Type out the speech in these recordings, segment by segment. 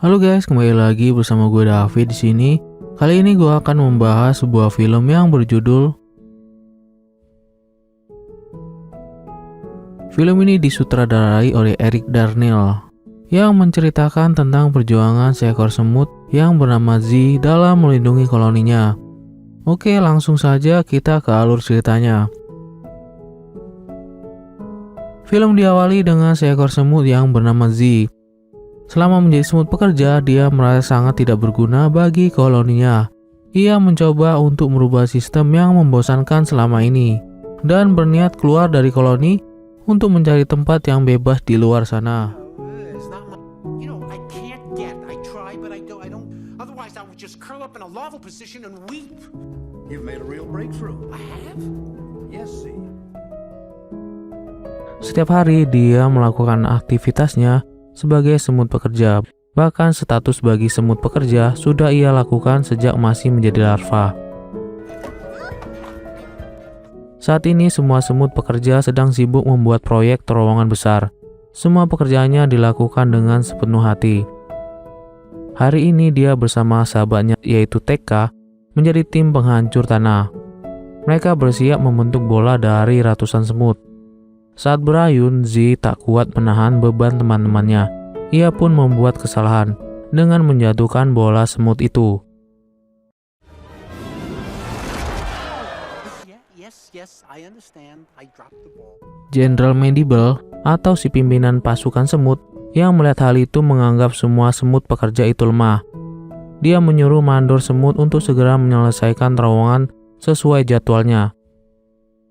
Halo guys, kembali lagi bersama gue David di sini. Kali ini gue akan membahas sebuah film yang berjudul. Film ini disutradarai oleh Eric Darnell yang menceritakan tentang perjuangan seekor semut yang bernama Z dalam melindungi koloninya. Oke, langsung saja kita ke alur ceritanya. Film diawali dengan seekor semut yang bernama Z. Selama menjadi semut pekerja, dia merasa sangat tidak berguna bagi koloninya. Ia mencoba untuk merubah sistem yang membosankan selama ini dan berniat keluar dari koloni untuk mencari tempat yang bebas di luar sana. Setiap hari dia melakukan aktivitasnya sebagai semut pekerja. Bahkan status bagi semut pekerja sudah ia lakukan sejak masih menjadi larva. Saat ini semua semut pekerja sedang sibuk membuat proyek terowongan besar. Semua pekerjaannya dilakukan dengan sepenuh hati. Hari ini dia bersama sahabatnya yaitu TK menjadi tim penghancur tanah. Mereka bersiap membentuk bola dari ratusan semut. Saat berayun, Z tak kuat menahan beban teman-temannya. Ia pun membuat kesalahan dengan menjatuhkan bola semut itu. Jenderal Mandible atau si pimpinan pasukan semut yang melihat hal itu menganggap semua semut pekerja itu lemah. Dia menyuruh mandor semut untuk segera menyelesaikan terowongan sesuai jadwalnya.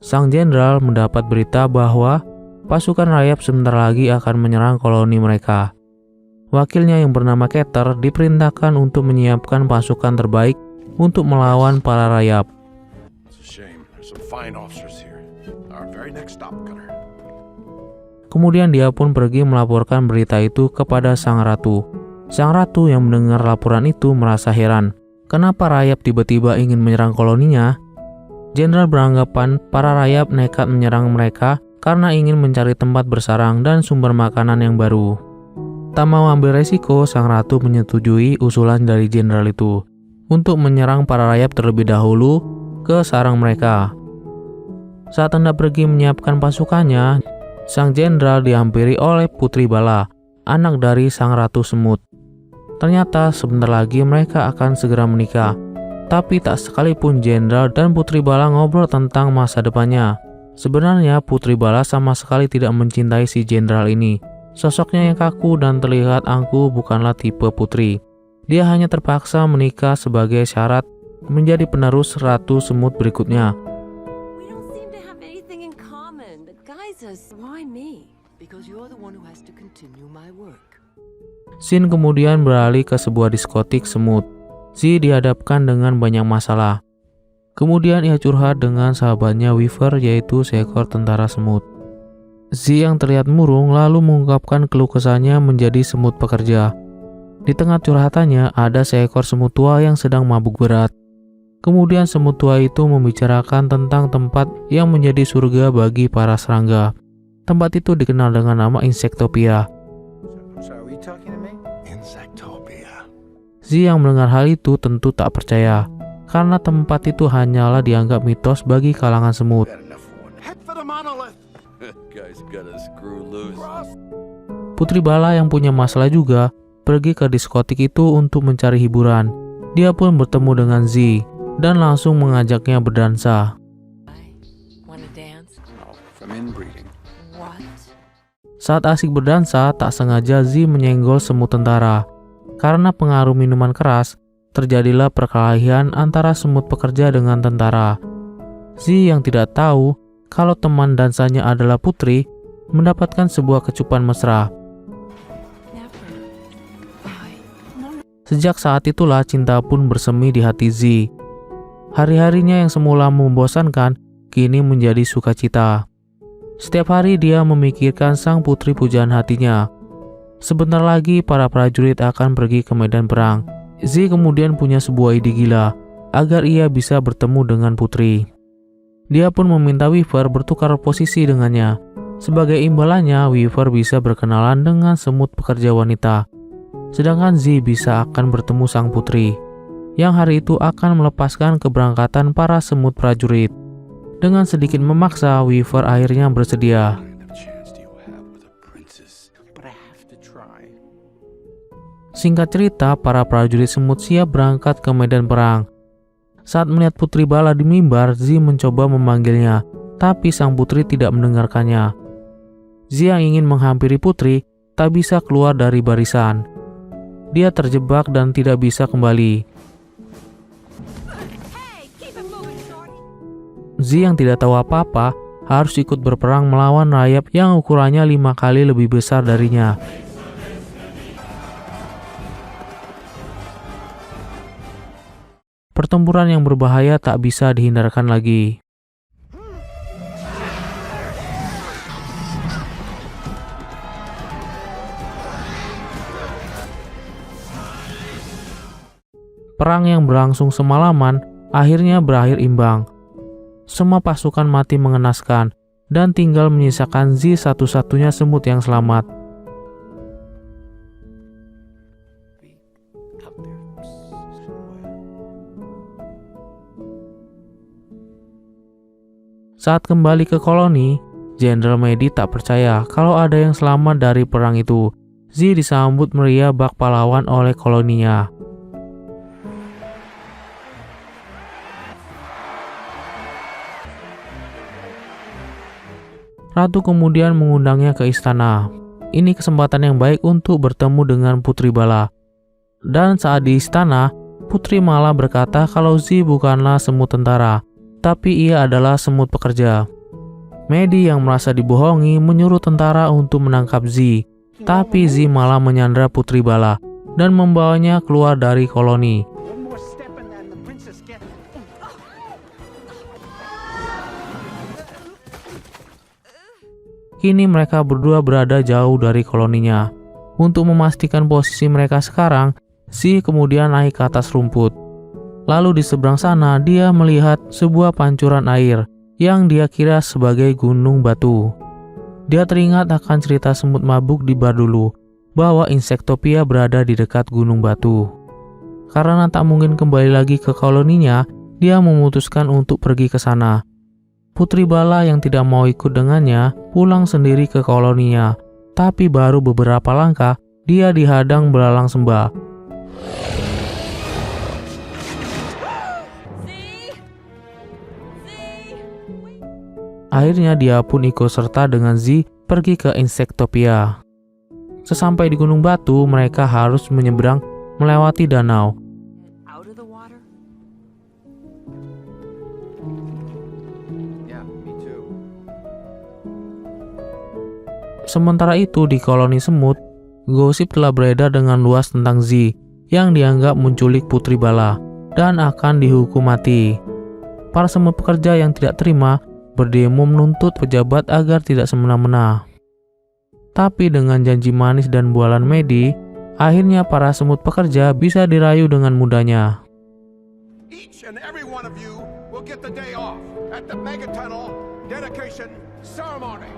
Sang jenderal mendapat berita bahwa pasukan rayap sebentar lagi akan menyerang koloni mereka. Wakilnya yang bernama Keter diperintahkan untuk menyiapkan pasukan terbaik untuk melawan para rayap. Kemudian dia pun pergi melaporkan berita itu kepada sang ratu. Sang ratu yang mendengar laporan itu merasa heran. Kenapa rayap tiba-tiba ingin menyerang koloninya? Jenderal beranggapan para rayap nekat menyerang mereka karena ingin mencari tempat bersarang dan sumber makanan yang baru. Tak mau ambil resiko, sang ratu menyetujui usulan dari jenderal itu untuk menyerang para rayap terlebih dahulu ke sarang mereka. Saat hendak pergi menyiapkan pasukannya, sang jenderal dihampiri oleh Putri Bala, anak dari sang ratu semut. Ternyata sebentar lagi mereka akan segera menikah. Tapi tak sekalipun jenderal dan Putri Bala ngobrol tentang masa depannya. Sebenarnya Putri Bala sama sekali tidak mencintai si jenderal ini. Sosoknya yang kaku dan terlihat angkuh bukanlah tipe putri. Dia hanya terpaksa menikah sebagai syarat menjadi penerus ratu semut berikutnya. Scene kemudian beralih ke sebuah diskotik semut. Z dihadapkan dengan banyak masalah. Kemudian ia curhat dengan sahabatnya Weaver, yaitu seekor tentara semut. Z yang terlihat murung lalu mengungkapkan keluh kesahnya menjadi semut pekerja. Di tengah curhatannya ada seekor semut tua yang sedang mabuk berat. Kemudian semut tua itu membicarakan tentang tempat yang menjadi surga bagi para serangga. Tempat itu dikenal dengan nama Insectopia. Z yang mendengar hal itu tentu tak percaya, karena tempat itu hanyalah dianggap mitos bagi kalangan semut. Putri Bala yang punya masalah juga pergi ke diskotik itu untuk mencari hiburan. Dia pun bertemu dengan Z dan langsung mengajaknya berdansa. Saat asik berdansa, tak sengaja Z menyenggol semut tentara. Karena pengaruh minuman keras, terjadilah perkelahian antara semut pekerja dengan tentara. Z yang tidak tahu kalau teman dansanya adalah putri, mendapatkan sebuah kecupan mesra. Sejak saat itulah cinta pun bersemi di hati Z. Hari-harinya yang semula membosankan, kini menjadi sukacita. Setiap hari dia memikirkan sang putri pujaan hatinya. Sebentar lagi para prajurit akan pergi ke medan perang. Z kemudian punya sebuah ide gila agar ia bisa bertemu dengan putri. Dia pun meminta Weaver bertukar posisi dengannya. Sebagai imbalannya, Weaver bisa berkenalan dengan semut pekerja wanita. sedangkan Z bisa akan bertemu sang putri, yang hari itu akan melepaskan keberangkatan para semut prajurit. Dengan sedikit memaksa, Weaver akhirnya bersedia. Singkat cerita, para prajurit semut siap berangkat ke medan perang. Saat melihat Putri Bala di mimbar, Z mencoba memanggilnya, tapi sang putri tidak mendengarkannya. Z yang ingin menghampiri putri tak bisa keluar dari barisan. Dia terjebak dan tidak bisa kembali. Z yang tidak tahu apa-apa harus ikut berperang melawan rayap yang ukurannya 5 kali lebih besar darinya. Pertempuran yang berbahaya tak bisa dihindarkan lagi. Perang yang berlangsung semalaman akhirnya berakhir imbang. Semua pasukan mati mengenaskan dan tinggal menyisakan Z satu-satunya semut yang selamat. Saat kembali ke koloni, Jenderal Medi tak percaya kalau ada yang selamat dari perang itu. Z disambut meriah bak pahlawan oleh koloninya. Ratu kemudian mengundangnya ke istana. Ini kesempatan yang baik untuk bertemu dengan Putri Bala. Dan saat di istana, Putri malah berkata kalau Z bukanlah semut tentara, tapi ia adalah semut pekerja. Medi yang merasa dibohongi menyuruh tentara untuk menangkap Z, tapi Z malah menyandra Putri Bala dan membawanya keluar dari koloni. Kini mereka berdua berada jauh dari koloninya. Untuk memastikan posisi mereka sekarang, Z kemudian naik ke atas rumput. Lalu di seberang sana dia melihat sebuah pancuran air yang dia kira sebagai gunung batu. Dia teringat akan cerita semut mabuk di bar dulu, bahwa Insectopia berada di dekat gunung batu. Karena tak mungkin kembali lagi ke koloninya, dia memutuskan untuk pergi ke sana. Putri Bala yang tidak mau ikut dengannya pulang sendiri ke koloninya, tapi baru beberapa langkah dia dihadang belalang sembah. Akhirnya dia pun ikut serta dengan Z pergi ke Insectopia. Sesampai di Gunung Batu, mereka harus menyeberang melewati danau. Sementara itu di koloni semut, gosip telah beredar dengan luas tentang Z yang dianggap menculik Putri Bala dan akan dihukum mati. Para semut pekerja yang tidak terima berdemo menuntut pejabat agar tidak semena-mena. Tapi dengan janji manis dan bualan Medi, akhirnya para semut pekerja bisa dirayu dengan mudahnya. Each and every one of you will get the day off at the Megatunnel dedication ceremony.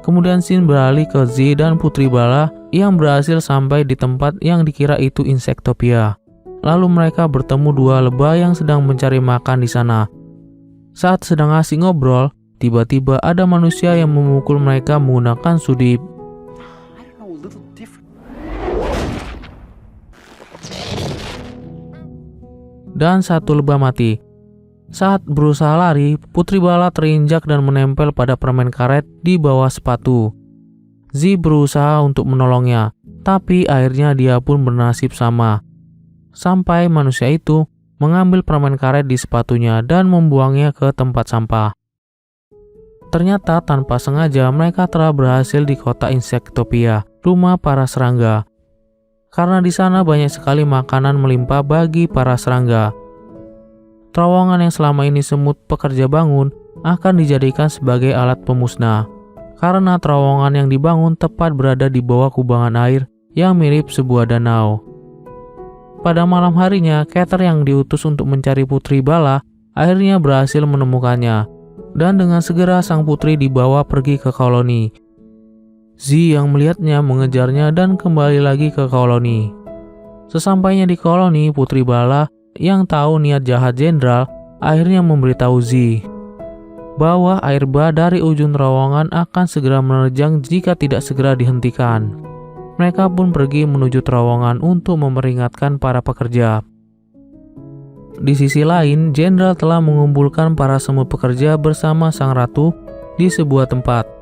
Kemudian scene beralih ke Z dan Putri Bala yang berhasil sampai di tempat yang dikira itu Insectopia. Lalu mereka bertemu dua lebah yang sedang mencari makan di sana. Saat sedang asik ngobrol, tiba-tiba ada manusia yang memukul mereka menggunakan sudip. Dan satu lebah mati. Saat berusaha lari, Putri Bala terinjak dan menempel pada permen karet di bawah sepatu. Z berusaha untuk menolongnya, tapi akhirnya dia pun bernasib sama. Sampai manusia itu mengambil permen karet di sepatunya dan membuangnya ke tempat sampah. Ternyata tanpa sengaja mereka telah berhasil di kota Insectopia, rumah para serangga. Karena di sana banyak sekali makanan melimpah bagi para serangga. Terowongan yang selama ini semut pekerja bangun akan dijadikan sebagai alat pemusnah. Karena terowongan yang dibangun tepat berada di bawah kubangan air yang mirip sebuah danau. Pada malam harinya, Keter yang diutus untuk mencari Putri Bala akhirnya berhasil menemukannya. Dan dengan segera sang putri dibawa pergi ke koloni. Z yang melihatnya mengejarnya dan kembali lagi ke koloni. Sesampainya di koloni, Putri Bala yang tahu niat jahat jenderal akhirnya memberitahu Z bahwa air bah dari ujung terowongan akan segera menerjang jika tidak segera dihentikan. Mereka pun pergi menuju terowongan untuk memperingatkan para pekerja. Di sisi lain, jenderal telah mengumpulkan para semut pekerja bersama sang ratu di sebuah tempat.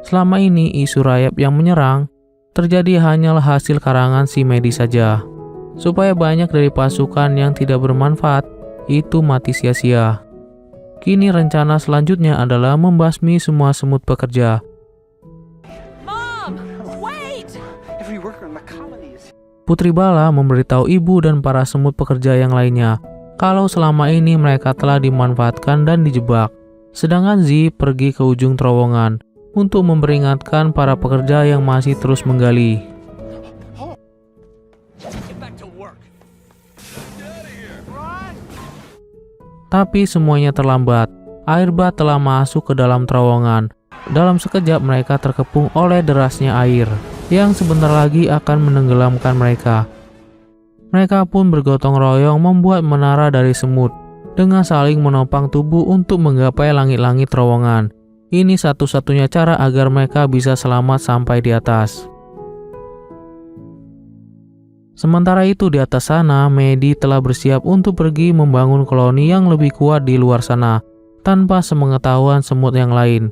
Selama ini isu rayap yang menyerang terjadi hanyalah hasil karangan si Medi saja. Supaya banyak dari pasukan yang tidak bermanfaat itu mati sia-sia. Kini rencana selanjutnya adalah membasmi semua semut pekerja. Mom, wait! Putri Bala memberitahu ibu dan para semut pekerja yang lainnya kalau selama ini mereka telah dimanfaatkan dan dijebak. Sedangkan Z pergi ke ujung terowongan untuk memperingatkan para pekerja yang masih terus menggali. Tapi semuanya terlambat. Air bah telah masuk ke dalam terowongan. Dalam sekejap mereka terkepung oleh derasnya air yang sebentar lagi akan menenggelamkan mereka. Mereka pun bergotong royong membuat menara dari semut dengan saling menopang tubuh untuk menggapai langit-langit terowongan. Ini satu-satunya cara agar mereka bisa selamat sampai di atas. Sementara itu di atas sana, Medi telah bersiap untuk pergi membangun koloni yang lebih kuat di luar sana, tanpa sepengetahuan semut yang lain.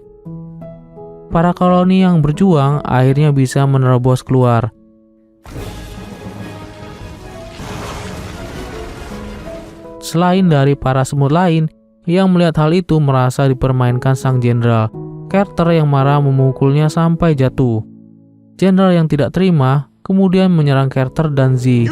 Para koloni yang berjuang akhirnya bisa menerobos keluar. Selain dari para semut lain, yang melihat hal itu merasa dipermainkan sang jenderal. Carter yang marah memukulnya sampai jatuh. Jenderal yang tidak terima kemudian menyerang Carter dan Z.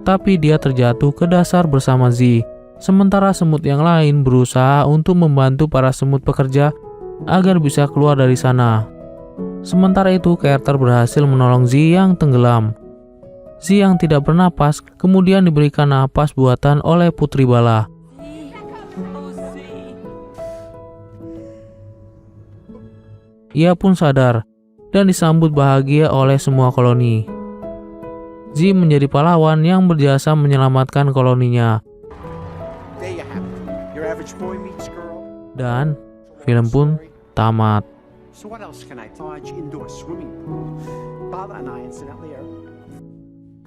Tapi dia terjatuh ke dasar bersama Z. Sementara semut yang lain berusaha untuk membantu para semut pekerja agar bisa keluar dari sana. Sementara itu Carter berhasil menolong Z yang tenggelam. Z yang tidak bernapas kemudian diberikan napas buatan oleh Putri Bala. Ia pun sadar dan disambut bahagia oleh semua koloni. Z menjadi pahlawan yang berjasa menyelamatkan koloninya. Dan film pun tamat.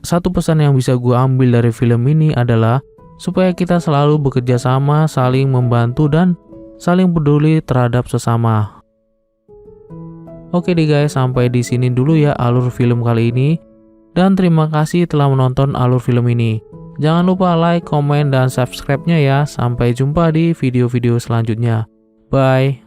Satu pesan yang bisa gue ambil dari film ini adalah supaya kita selalu bekerja sama, saling membantu dan saling peduli terhadap sesama. Oke deh guys, sampai di sini dulu ya alur film kali ini. Dan terima kasih telah menonton alur film ini. Jangan lupa like, komen, dan subscribe-nya ya. Sampai jumpa di video-video selanjutnya. Bye.